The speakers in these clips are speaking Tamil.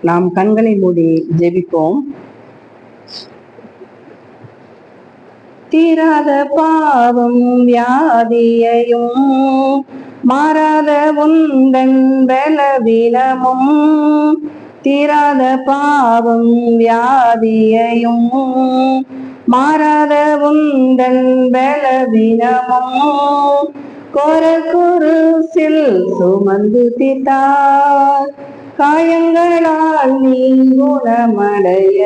நாம் கண்களை மூடி ஜெபிப்போம். தீராத பாவம் வியாதியையும் மாறாத உந்தன் பலவீனமும், தீராத பாவம் வியாதியையும் மாறாத உந்தன் பலவீனமும் கோர குருசில் சுமந்து தீர்த்தார். காயங்களால் நீ குணமடைய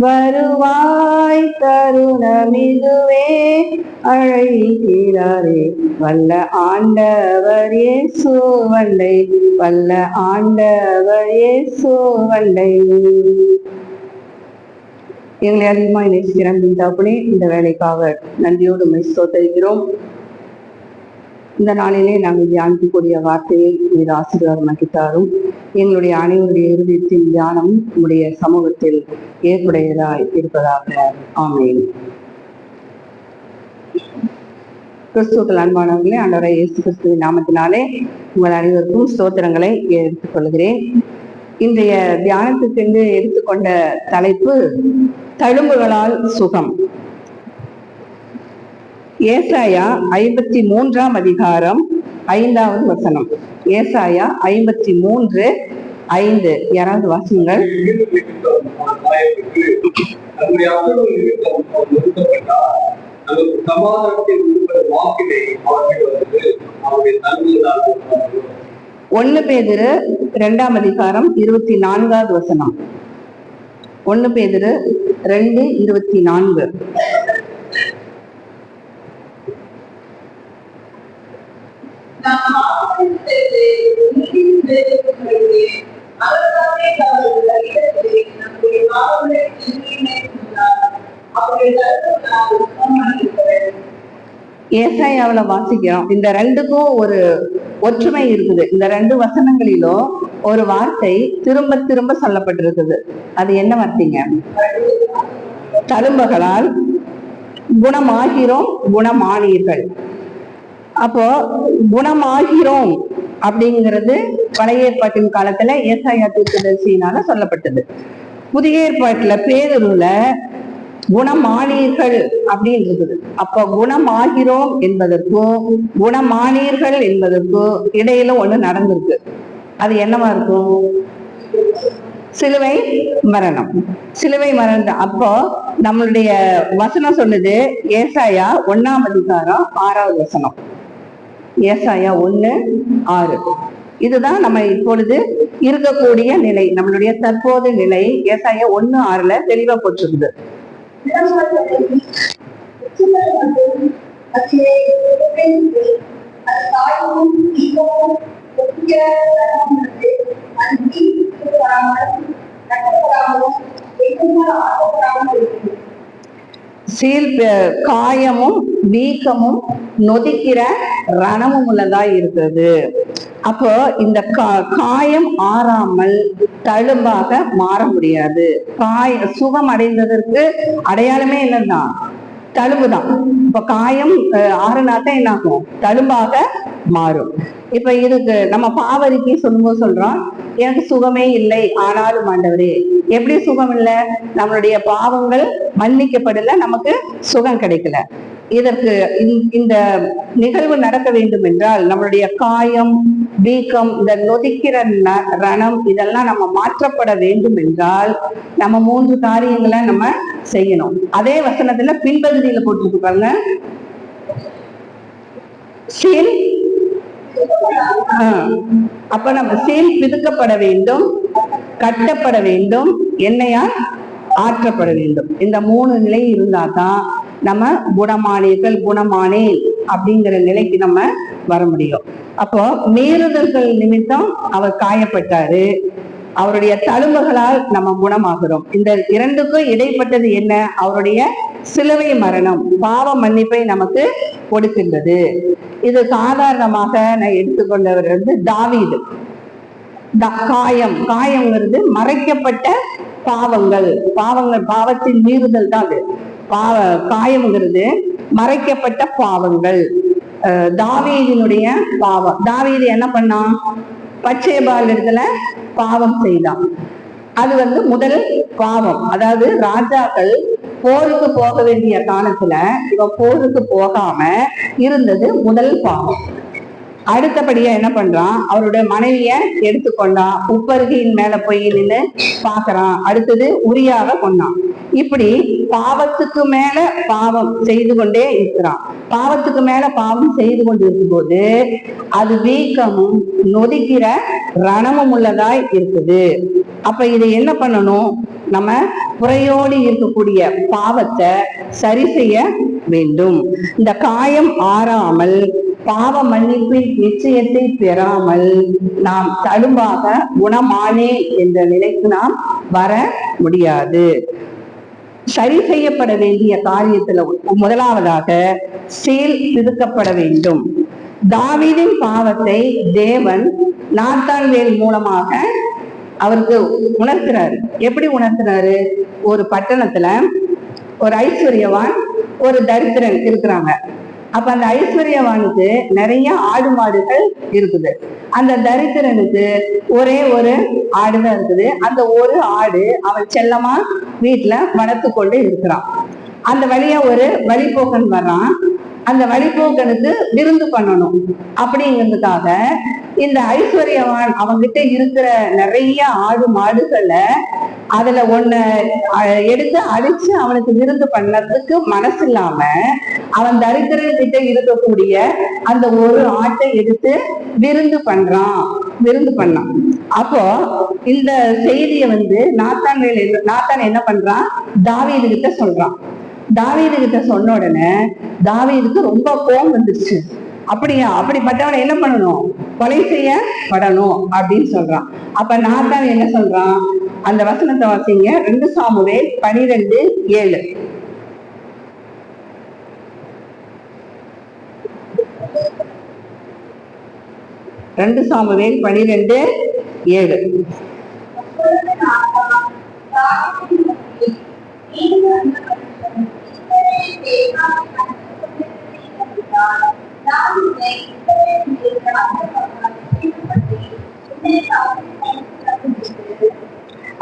வருவாய், தருணமிதுவே அழைக்கிறாரே. வல்ல ஆண்டவர் இயேசு வண்டை, வல்ல ஆண்டவர் இயேசு வண்டை. எங்களை அதிகமாக நேசிக்கிறோம் தகப்பனே, இந்த வேலைக்காக நன்றியோடு உம்மை ஸ்தோத்திரிக்கிறோம். இந்த நாளிலே நாங்கள் தியானிக்கக்கூடிய வார்த்தையை மீது ஆசீர்வாதமாக்கி தாரும். எங்களுடைய அனைவருடைய இருதயத்தின் தியானம் உடைய சமூகத்தில் ஏற்புடையதாய் இருப்பதாக. ஆமென். கிறிஸ்துவுக்குள் அன்பானவர்களே, ஆண்டவராகிய இயேசு கிறிஸ்துவின் நாமத்தினாலே உங்கள் அனைவருக்கும் ஸ்தோத்திரங்களை எடுத்துக் கொள்கிறேன். இன்றைய தியானத்துக்கென்று எடுத்துக்கொண்ட தலைப்பு தழும்புகளால் சுகம். ஏசாயா 53ஆம் அதிகாரம் 5வது வசனம். ஏசாயா 53:5. யாராவது வாசிங்கள். ஒன்னு பேதுரு 2ஆம் அதிகாரம் 24வது வசனம். 1 பேதுரு 2:24. ஏசாயாவுல வாசிக்கிறோம். இந்த ரெண்டுக்கும் ஒரு ஒற்றுமை இருக்குது. இந்த 2 வசனங்களிலும் ஒரு வார்த்தை திரும்ப திரும்ப சொல்லப்பட்டிருக்குது. அது என்ன வார்த்தைங்க? தழும்புகளால் குணமாகிறோம், குணமானீர்கள். அப்போ குணமாகிறோம் அப்படிங்கிறது பழைய ஏற்பாட்டின் காலத்துல ஏசாயா தீர்க்கதரிசியினால சொல்லப்பட்டது. புதிய ஏற்பாட்டுல பேதுருல குணமானீர்கள் அப்படின்னு இருக்குது. அப்ப குணமாகிறோம் என்பதற்கும் குணமானீர்கள் என்பதற்கும் இடையில ஒண்ணு நடந்திருக்கு. அது என்னவா இருக்கும்? சிலுவை மரணம். சிலுவை மரணம். அப்போ நம்மளுடைய வசனம் சொல்லுது, ஏசாயா 1ஆம் அதிகாரம் 6வது வசனம். ஏசாயா 1:6. இதுதான் நம்ம இப்பொழுது இருக்கக்கூடிய நிலை, நம்மளுடைய தற்போது நிலை. ஏசாயா 1:6 தெளிவா போட்டிருக்குது. காயமும் வீக்கமும் நொதிக்கிற ரணமும் உள்ளதா இருக்கிறது. அப்போ இந்த காயம் ஆறாமல் தழும்பாக மாற முடியாது. சுகம் அடைந்ததற்கு அடையாளமே என்னதான்? தழும்புதான். இப்ப காயம் ஆறுனாத்தான் என்ன ஆகும்? தழும்பாக மாறும். இப்ப இதுக்கு நம்ம பாவரிக்கை சொல்லும்போது சொல்றோம், எனக்கு சுகமே இல்லை, ஆனாலும் ஆண்டவரே. எப்படி சுகம் இல்லை? நம்மளுடைய பாவங்கள் மன்னிக்கப்படல, நமக்கு சுகம் கிடைக்கல. இதற்கு இந்த நிகழ்வு நடக்க வேண்டும் என்றால் நம்மளுடைய காயம், வீக்கம், இந்த நொதிக்கிற ரணம் இதெல்லாம் நம்ம மாற்றப்பட வேண்டும் என்றால் நம்ம 3 காரியங்களை நம்ம செய்யணும். அதே வசனத்துல பின்பகுதியில போட்டிருக்கு பாருங்க. சீல். அப்ப நம்ம சீல் பிதுக்கப்பட வேண்டும், கட்டப்பட வேண்டும், எண்ணெயால் ஆற்றப்பட வேண்டும். இந்த 3 நிலை இருந்தாதான் நம்ம குணமானீர்கள், குணமானேன் அப்படிங்கிற நிலைக்கு நம்ம வர முடியும். அப்போ மீறுதல்கள் நிமித்தம் அவர் காயப்பட்டாரு, அவருடைய தழும்புகளால் நம்ம குணமாகிறோம். இந்த 2க்கும் இடைப்பட்டது என்ன? அவருடைய சிலுவை மரணம் பாவ மன்னிப்பை நமக்கு கொடுக்கின்றது. இது சாதாரணமாக நான் எடுத்துக்கொண்டவர் தாவீது. காயம்ங்கிறது மறைக்கப்பட்ட பாவங்கள், பாவத்தின் மீறுதல் தான் அது. காயம்ங்கிறது மறைக்கப்பட்ட பாவங்கள். தாவீதினுடைய பாவம். தாவீது என்ன பண்ணான்? பச்சைபால் இடத்துல பாவம் செய்தான். அது முதல் பாவம். அதாவது ராஜாக்கள் போருக்கு போக வேண்டிய காலத்துல இவன் போருக்கு போகாம இருந்தது முதல் பாவம். அடுத்தபடியா என்ன பண்றான், அவருடைய மனைவிய எடுத்துக்கொண்டான், உப்பருகையின் மேல போய் நின்று பாக்குறான். அடுத்தது உரியாவை கொண்டான். இப்படி பாவத்துக்கு மேல பாவம் செய்து கொண்டே இருக்கிறான். பாவத்துக்கு மேல பாவம் செய்து கொண்டு இருக்கும்போது அது வீக்கமும் நொதிக்கிற ரணமும் உள்ளதாய் இருக்குது. அப்ப இதை என்ன பண்ணணும், நம்ம புறையோடு இருக்கக்கூடிய பாவத்தை சரி செய்ய வேண்டும். இந்த காயம் ஆறாமல் பாவ மன்னிப்பின் நிச்சயத்தை பெறாமல் நாம் தழும்பாக குணமானே என்ற நிலைக்கு நாம் வர முடியாது. சரி செய்யப்பட வேண்டிய காரியத்துல முதலாவதாக சீல் பிதுக்கப்பட வேண்டும். தாவீதின் பாவத்தை தேவன் நாத்தான்வேல் மூலமாக அவருக்கு உணர்த்துறாரு. எப்படி உணர்த்துறாரு? ஒரு பட்டணத்துல ஒரு ஐஸ்வர்யவான் ஒரு தரித்திரன் இருக்கிறாங்க. அப்ப அந்த ஐஸ்வர்யவானுக்கு நிறைய ஆடு மாடுகள் இருக்குது. அந்த தரித்திரனுக்கு ஒரே ஒரு ஆடுதான் இருக்குது. அந்த ஒரு ஆடு அவன் செல்லமா வீட்டுல வளர்த்து கொண்டு இருக்கிறான். அந்த வழியா ஒரு வழிபோக்கன் வர்றான். அந்த வழிபோக்கனுக்கு விருந்து பண்ணணும் அப்படிங்கிறதுக்காக இந்த ஐஸ்வர்யவான் அவங்கிட்ட இருக்கிற நிறைய ஆடு மாடுகள்ல அதுல ஒண்ணு எடுத்து அடிச்சு அவனுக்கு விருந்து பண்ணதுக்கு மனசு இல்லாம அவன் தரித்திரன் கிட்ட இருக்கக்கூடிய அந்த ஒரு ஆட்டை எடுத்து விருந்து பண்ணான். அப்போ இந்த செய்திய நாத்தான் என்ன பண்றான், தாவீது கிட்ட சொல்றான். தாவீது கிட்ட சொன்ன உடனே தாவீதுக்கு ரொம்ப கோபம் வந்துருச்சு. அப்படியா, அப்படிப்பட்டவனை என்ன பண்ணணும், கொலை செய்யப்படணும் அப்படின்னு சொல்றான். அப்ப நாத்தான் என்ன சொல்றான், அந்த வசனத்தை வாசிங்க. 2 சாமுவேல் 12:7. ரெண்டு சாமுவேல் 12:7.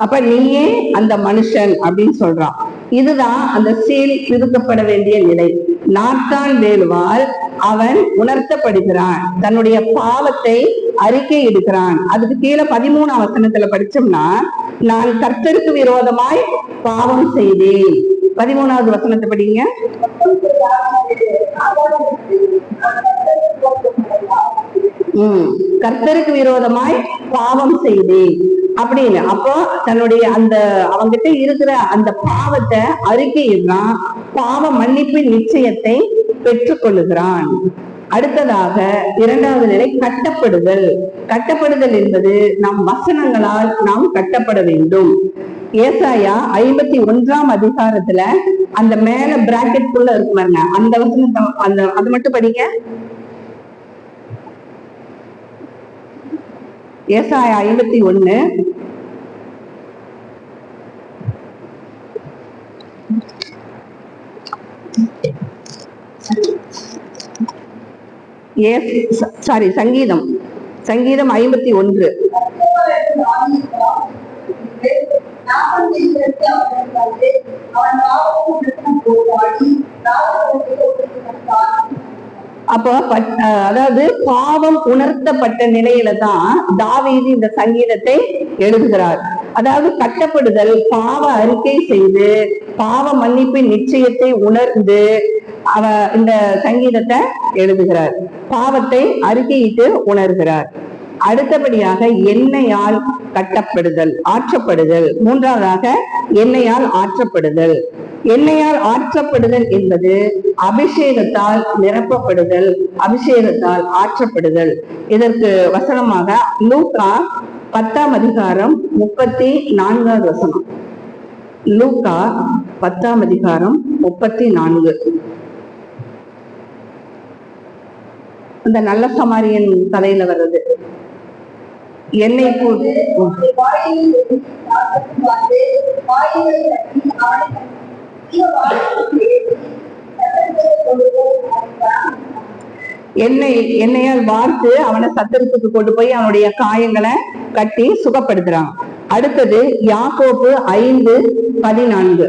அப்ப நீயே அந்த மனுஷன் அப்படின்னு சொல்றான். இதுதான் அந்த சீல் பிதுக்கப்பட வேண்டிய நிலை. நாத்தான்வேலுவால் அவன் உணர்த்தப்படுகிறான், தன்னுடைய பாவத்தை அறிக்கை எடுக்கிறான். அதுக்கு கீழே 13ஆம் வசனத்துல படிச்சோம்னா, நான் கர்த்தருக்கு விரோதமாய் பாவம் செய்தேன். 13வது வசனத்தை படிங்க. கர்த்தருக்கு விரோதமாய் பாவம் செய்தேன் அப்படின்னு. அப்போ தன்னுடைய அந்த அவங்கிட்ட இருக்கிற அந்த பாவத்தை அறிக்கையிடுறான், பாவ மன்னிப்பின் நிச்சயத்தை பெற்றுக் கொள்ளுகிறான். அடுத்ததாக 2வது நிலை கட்டப்படுதல். கட்டப்படுதல் என்பது நம் வசனங்களால் நாம் கட்டப்பட வேண்டும். ஏசாயா 51ஆம் அதிகாரத்துல அந்த மேல பிராக்கெட் குள்ள இருக்கு பாருங்க, அந்த வசனத்தை அது மட்டும் படிங்க. ஏசாயா 51 சங்கீதம் 51. அப்போ அதாவது பாவம் உணர்த்தப்பட்ட நிலையில தான் தாவீது இந்த சங்கீதத்தை எழுதுகிறார். அதாவது கட்டப்படுதல், பாவ அறிக்கை செய்து பாவ மன்னிப்பின் நிச்சயத்தை உணர்ந்து இந்த சங்கீதத்தை எழுதுகிறார். பாவத்தை அறிக்கையிட்டு உணர்கிறார். அடுத்தபடியாக எண்ணெயால் கட்டப்படுதல், ஆற்றப்படுதல். 3வதாக எண்ணெயால் ஆற்றப்படுதல். எண்ணெயால் ஆற்றப்படுதல் என்பது அபிஷேகத்தால் நிரப்பப்படுதல், அபிஷேகத்தால் ஆற்றப்படுதல். இதற்கு வசனமாக லூக்கா 10ஆம் அதிகாரம் 34வது வசனம். லூக்கா 10ஆம் அதிகாரம் 34. அந்த நல்ல சமாரியன் கதையில வர்றது. எண்ணெய் போட்டு எண்ணெயால் வார்த்து அவனை சத்திரத்துக்கு கொண்டு போய் அவனுடைய காயங்களை கட்டி சுகப்படுத்துறான். அடுத்தது யாக்கோபு 5:14.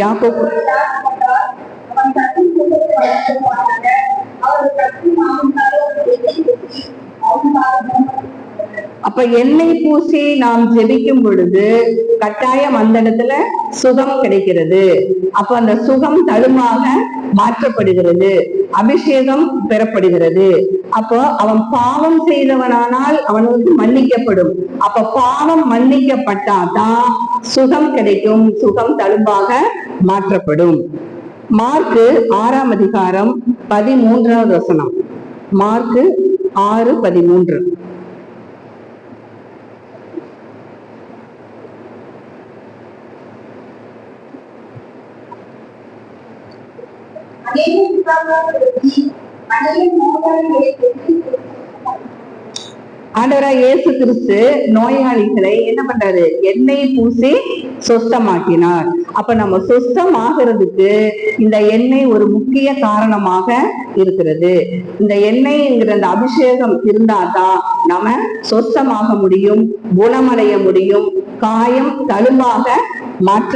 யாக்கோபு அப்ப எண்ணெய் பூசி நாம் ஜெபிக்கும் பொழுது கட்டாயம் அந்த இடத்துல சுகம் கிடைக்கிறது. அப்ப அந்த சுகம் தழுமாக மாற்றப்படுகிறது, அபிஷேகம் பெறப்படுகிறது. அப்போ அவன் பாவம் செய்தவனானால் அவனுக்கு மன்னிக்கப்படும். அப்ப பாவம் மன்னிக்கப்பட்டாதான் சுகம் கிடைக்கும், சுகம் தழும்பாக மாற்றப்படும். மார்க்கு 6:13. மார்க்கு 6:13. ஆண்டவராய் இயேசு கிறிஸ்து நோயாளிகளை என்ன பண்றாரு? எண்ணெய் பூசி சொஸ்தமாக்கினார். அப்ப நம்ம சொஸ்தமாகிறதுக்கு இந்த எண்ணெய் ஒரு முக்கிய காரணமாக இருக்கிறது. இந்த எண்ணெய்ங்கிற அந்த அபிஷேகம் இருந்தாதான் நம்ம சொஸ்தமாக முடியும், குணமடைய முடியும், காயம் தழும்பாக மாற்ற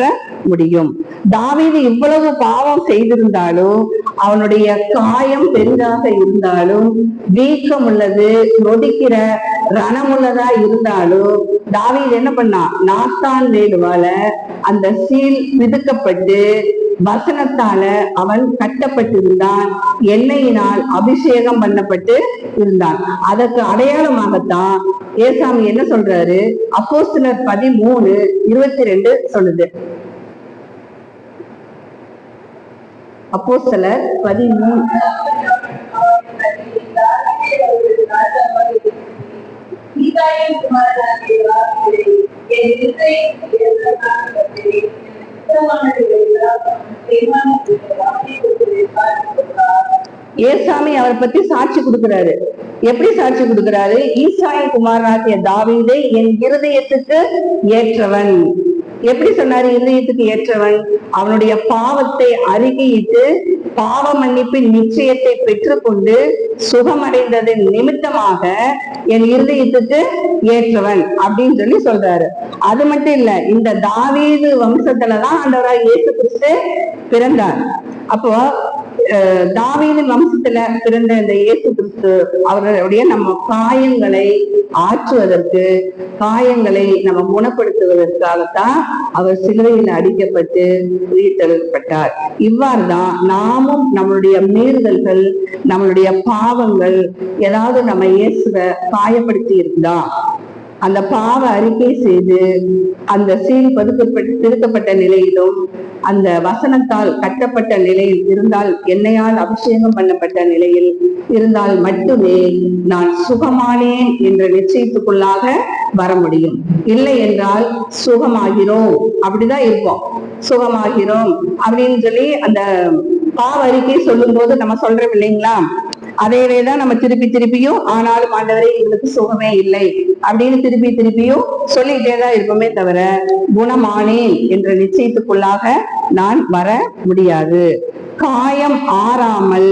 முடியும். தாவீது இவ்வளவு பாவம் செய்திருந்தாலும், அவனுடைய காயம் பெரிதாக இருந்தாலும், வீக்கம் உள்ளது, நொடிக்கிற ரணமுள்ளதா இருந்தாலும், தாவீது என்ன பண்ணான்? நாத்தான் வேலுவால அந்த சீல் பிதுக்கப்பட்டு வசனத்தால அவன் கட்டப்பட்டிருந்தான், எண்ணெயினால் அபிஷேகம் பண்ணப்பட்டு இருந்தான். அதற்கு அடையாளமாகத்தான் ஏசாமி என்ன சொல்றாரு? அப்போஸ்தலர் 13:22 சொல்லுது. அப்போஸ்தலர் 13. ஏசாமி அவரை பத்தி சாட்சி கொடுக்கிறாரு. எப்படி சாட்சி கொடுக்கிறாரு? ஈசாயின் குமாரனாகிய தாவீதை என் இருதயத்துக்கு ஏற்றவன். எப்படி சொன்னாரு? இருதயத்துக்கு ஏற்றவன். அவனுடைய பாவத்தை அறிக்கையிட்டு பாவ மன்னிப்பின் நிச்சயத்தை பெற்றுக்கொண்டு சுகமடைந்ததன் நிமித்தமாக என் இருதயத்துக்கு ஏற்றவன் அப்படின்னு சொல்லி சொல்றாரு. அது மட்டும் இல்ல, இந்த தாவீது வம்சத்துலதான் ஆண்டவராய் இயேசு கிறிஸ்து பிறந்தார். அப்போ தாவீது வம்சத்துல பிறந்த இந்த இயேசு கிறிஸ்து அவர்களுடைய நம்ம காயங்களை ஆற்றுவதற்கு, காயங்களை நம்ம குணப்படுத்துவதற்காகத்தான் அவர் சிலுவையில் அடிக்கப்பட்டு உயிர்த்தெழுப்பட்டார். இவ்வாறுதான் நாமும் நம்மளுடைய மீறுதல்கள், நம்மளுடைய பாவங்கள் ஏதாவது நம்ம இயேசுவை காயப்படுத்தி இருந்தா அந்த பாவ அறிக்கை செய்து அந்த சீல் திருத்தப்பட்ட நிலையிலும் அந்த வசனத்தால் கட்டப்பட்ட நிலையில் இருந்தால், எண்ணெயால் அபிஷேகம் பண்ணப்பட்ட நிலையில் இருந்தால் மட்டுமே நான் சுகமானேன் என்ற நிச்சயத்துக்குள்ளாக வர முடியும். இல்லை என்றால் சுகமாகிறோம் அப்படிதான் இருப்போம். சுகமாகிறோம் அப்படின்னு சொல்லி அந்த பாவ அறிக்கை சொல்லும் போது நம்ம சொல்றோம் இல்லைங்களா? அதையவேதான் நம்ம திருப்பியும் ஆனாலும் ஆண்டவரே இவனுக்கு சுகமே இல்லை அப்படின்னு திருப்பியும் சொல்லிட்டேதான் இருப்போமே தவிர குணமானேன் என்ற நிச்சயத்துக்குள்ளாக நான் வர முடியாது. காயம் ஆறாமல்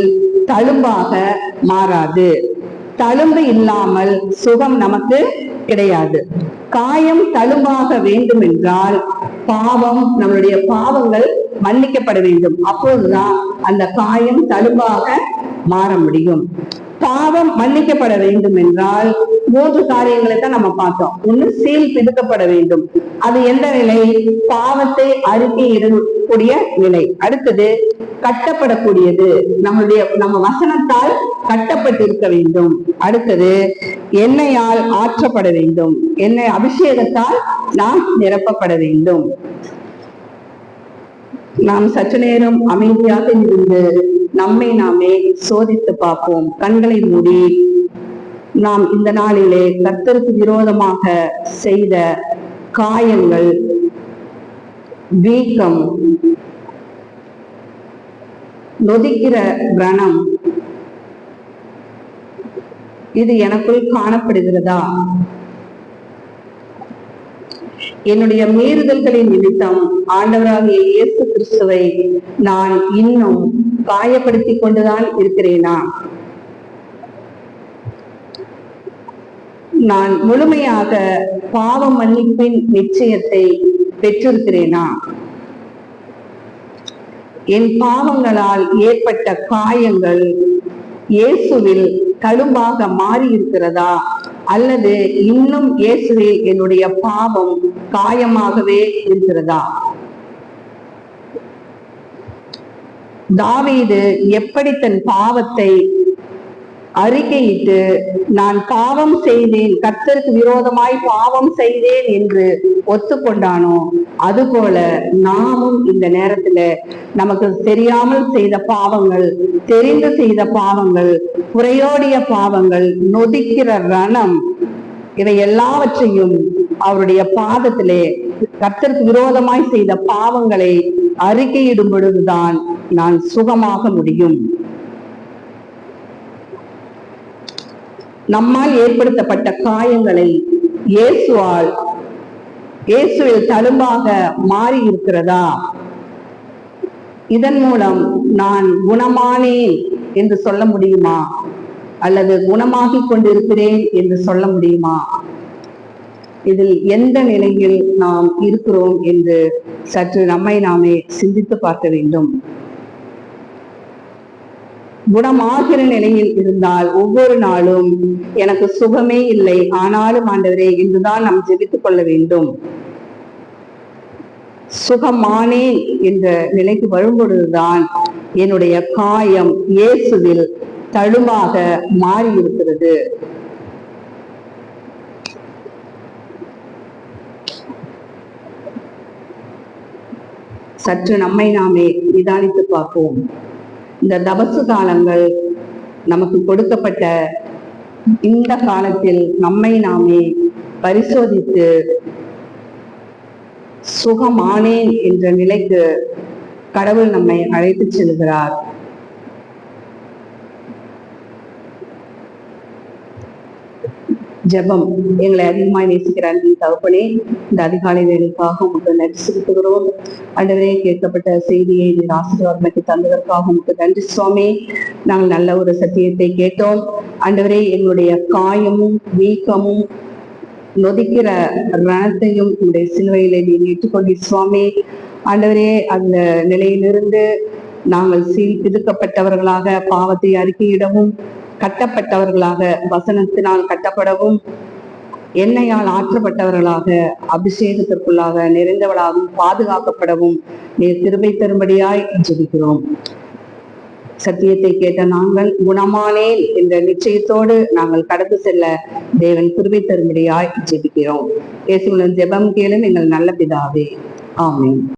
தழும்பாக மாறாது. தழும்பு இல்லாமல் சுகம் நமக்கு கிடையாது. காயம் தழும்பாக வேண்டும் என்றால் பாவம், நம்மளுடைய பாவங்கள் மன்னிக்கப்பட வேண்டும். அப்போதுதான் அந்த காயம் தழும்பாக மாற முடியும். பாவம் மன்னிக்கப்பட வேண்டும் என்றால் 3 காரியங்களை தான் நம்ம பார்த்தோம். ஒண்ணு, சீல் பிதுக்கப்பட வேண்டும். அது எந்த நிலை? பாவத்தை அறிக்கையிடக்கூடிய நிலை. அடுத்தது கட்டப்படக்கூடியது, நம்ம வசனத்தால் கட்டப்பட்டிருக்க வேண்டும். அடுத்தது எண்ணெயால் ஆற்றப்பட வேண்டும். எண்ணெய் அபிஷேகத்தால் நாம் நிரப்பப்பட வேண்டும். நாம் சற்று நேரம் அமைதியாக இருந்து நம்மை நாமே சோதித்து பார்ப்போம். கண்களை மூடி நாம் இந்த நாளிலே கர்த்தருக்கு விரோதமாக செய்த காயங்கள், வீக்கம், நொதிக்கிற ரணம், இது எனக்குள் காணப்படுகிறதா? என்னுடைய மீறுதல்களின் நிமித்தம் ஆண்டவராகிய இயேசு கிறிஸ்துவை நான் இன்னும் காயப்படுத்தி கொண்டுதான் இருக்கிறேனா? நான் முழுமையாக பாவ மன்னிப்பின் நிச்சயத்தை பெற்றிருக்கிறேனா? என் பாவங்களால் ஏற்பட்ட காயங்கள் இயேசுவில் தழும்பாக மாறி இருக்கிறதா, அல்லது இன்னும் இயேசுவில் என்னுடைய பாவம் காயமாகவே இருக்கிறதா? தாவீது எப்படி தன் பாவத்தை அறிக்கையிட்டு நான் பாவம் செய்தேன், கர்த்தருக்கு விரோதமாய் பாவம் செய்தேன் என்று ஒத்துக்கொண்டானோ, அதுபோல நாமும் இந்த நேரத்துல நமக்கு தெரியாமல் செய்த பாவங்கள், தெரிந்து செய்த பாவங்கள், குறையோடிய பாவங்கள், நொதிக்கிற ரணம், இவை எல்லாவற்றையும் அவருடைய பாதத்திலே கர்த்தருக்கு விரோதமாய் செய்த பாவங்களை அறிக்கையிடும் பொழுதுதான் நான் சுகமாக முடியும். நம்மால் ஏற்படுத்தப்பட்ட காயங்களை இயேசுவில் தழும்பாக மாறி இருக்கிறதா? இதன் மூலம் நான் குணமானேன் என்று சொல்ல முடியுமா, அல்லது குணமாகிக் கொண்டிருக்கிறேன் என்று சொல்ல முடியுமா? இதில் எந்த நிலையில் நாம் இருக்கிறோம் என்று சற்று நம்மை நாமே சிந்தித்து பார்க்க வேண்டும். குணமாகிற நிலையில் இருந்தால் ஒவ்வொரு நாளும் எனக்கு சுகமே இல்லை, ஆனாலும் ஆண்டவரே என்றுதான் நாம் ஜெபித்துக் கொள்ள வேண்டும். சுகமானேன் என்ற நிலைக்கு வரும்பொழுதுதான் என்னுடைய காயம் இயேசுவில் தழும்பாக மாறி இருக்கிறது. சற்று நம்மை நாமே நிதானித்து பார்ப்போம். இந்த தபசு காலங்கள் நமக்கு கொடுக்கப்பட்ட இந்த காலத்தில் நம்மை நாமே பரிசோதித்து சுகமானேன் என்ற நிலைக்கு கடவுள் நம்மை அழைத்து செல்கிறார். ஜெபம். எங்களை அதிகமாய் நேசிக்கிற அன்பின் தகப்பனே, இந்த அதிகாலை வேலைக்காக உங்களுக்கு நன்றி செலுத்துகிறோம். ஆண்டவரே, கேட்கப்பட்ட செய்தியை நீர் ஆசீர்வாதத்தை தந்ததற்காக உங்களுக்கு நன்றி சுவாமி. நாங்கள் நல்ல ஒரு சத்தியத்தை கேட்டோம். ஆண்டவரே, எங்களுடைய காயமும் வீக்கமும் நொதிக்கிற ரணத்தையும் உங்களுடைய சிலுவையிலே நீர் ஏற்றுக்கொண்டீர் சுவாமி. ஆண்டவரே, அந்த நிலையிலிருந்து நாங்கள் பிதுக்கப்பட்டவர்களாக பாவத்தை அறிக்கையிடவும், கட்டப்பட்டவர்களாக வசனத்தினால் கட்டப்படவும், எண்ணெயால் ஆற்றப்பட்டவர்களாக அபிஷேகத்திற்குள்ளாக நிறைந்தவளாகவும் பாதுகாக்கப்படவும் நீர் கிருபை தரும்படியாய் ஜெபிக்கிறோம். சத்தியத்தை கேட்ட நாங்கள் குணமானேன் என்ற நிச்சயத்தோடு நாங்கள் கடந்து செல்ல தேவன் கிருபை தரும்படியாய் ஜெபிக்கிறோம். இயேசுவின் ஜெபம் கேளும் எங்கள் நல்ல பிதாவே. ஆமென்.